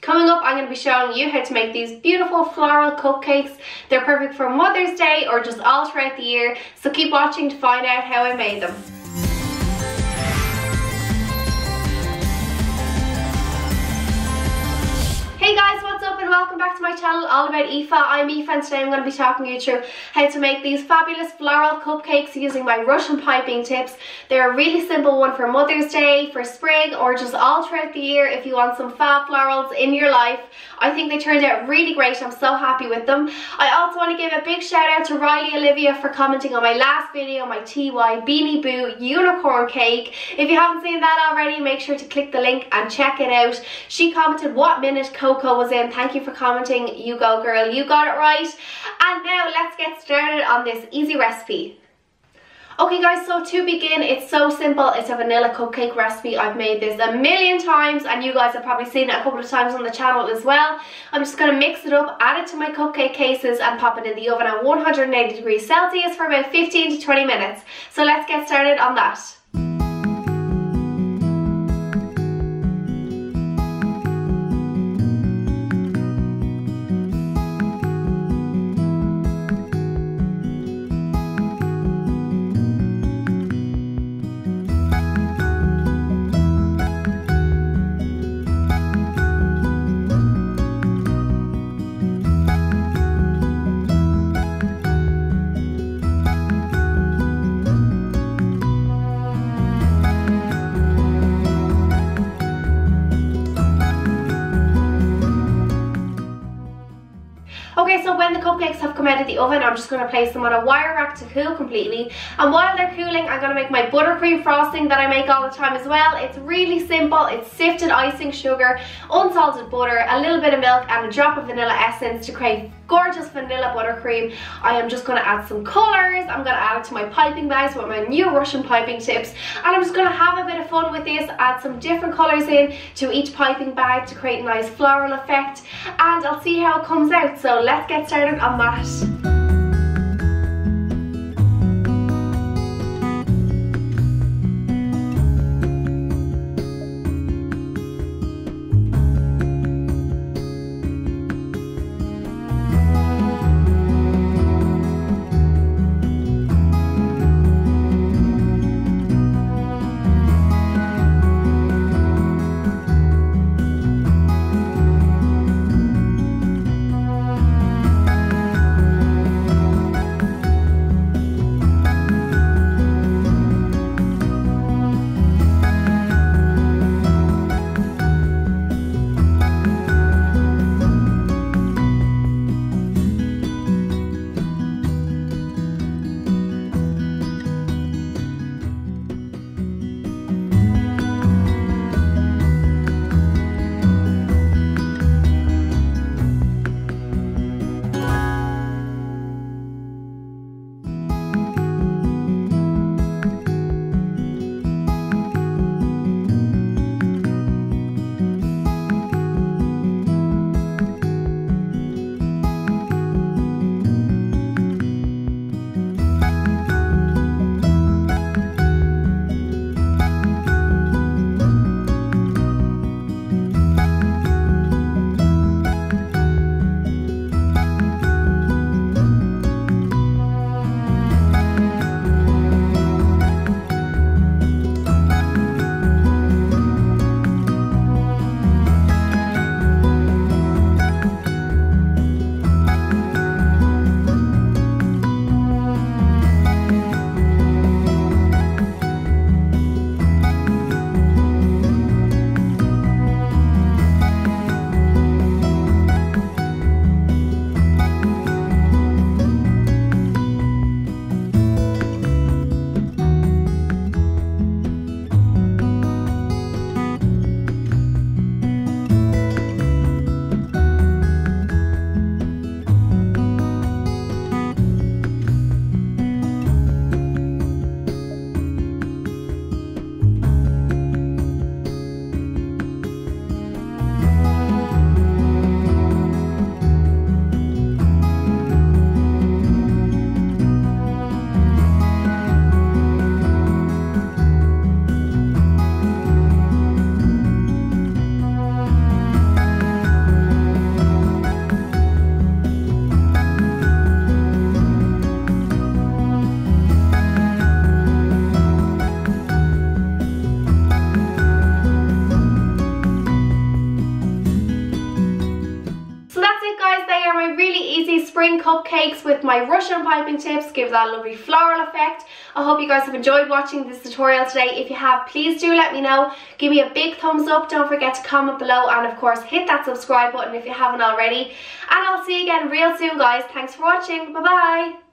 Coming up, I'm going to be showing you how to make these beautiful floral cupcakes. They're perfect for Mother's Day or just all throughout the year, so keep watching to find out how I made them. Hey guys, what's up and welcome back to my channel all about Aoife. I'm Aoife and today I'm going to be talking you through how to make these fabulous floral cupcakes using my Russian piping tips. They're a really simple one for Mother's Day, for spring, or just all throughout the year if you want some fab florals in your life. I think they turned out really great. I'm so happy with them. I also want to give a big shout out to Riley Olivia for commenting on my last video, my TY Beanie Boo unicorn cake. If you haven't seen that already, make sure to click the link and check it out. She commented what minute Coco was in. Thank you for commenting. You go girl, you got it right. And now let's get started on this easy recipe. Okay guys, so to begin, it's so simple. It's a vanilla cupcake recipe. I've made this a million times and you guys have probably seen it a couple of times on the channel as well. I'm just going to mix it up, add it to my cupcake cases and pop it in the oven at 180 degrees Celsius for about 15 to 20 minutes. So let's get started on that. Okay, so when the cupcakes have come out of the oven, I'm just going to place them on a wire rack to cool completely. And while they're cooling, I'm going to make my buttercream frosting that I make all the time as well. It's really simple. It's sifted icing sugar, unsalted butter, a little bit of milk and a drop of vanilla essence to create gorgeous vanilla buttercream. I am just going to add some colours. I'm going to add it to my piping bags with my new Russian piping tips. And I'm just going to have a bit of fun with this, add some different colours in to each piping bag to create a nice floral effect. And I'll see how it comes out. So let's get started on that. spring cupcakes with my Russian piping tips, give that lovely floral effect. I hope you guys have enjoyed watching this tutorial today. If you have, please do let me know. Give me a big thumbs up, don't forget to comment below, and of course hit that subscribe button if you haven't already. And I'll see you again real soon guys. Thanks for watching, bye bye.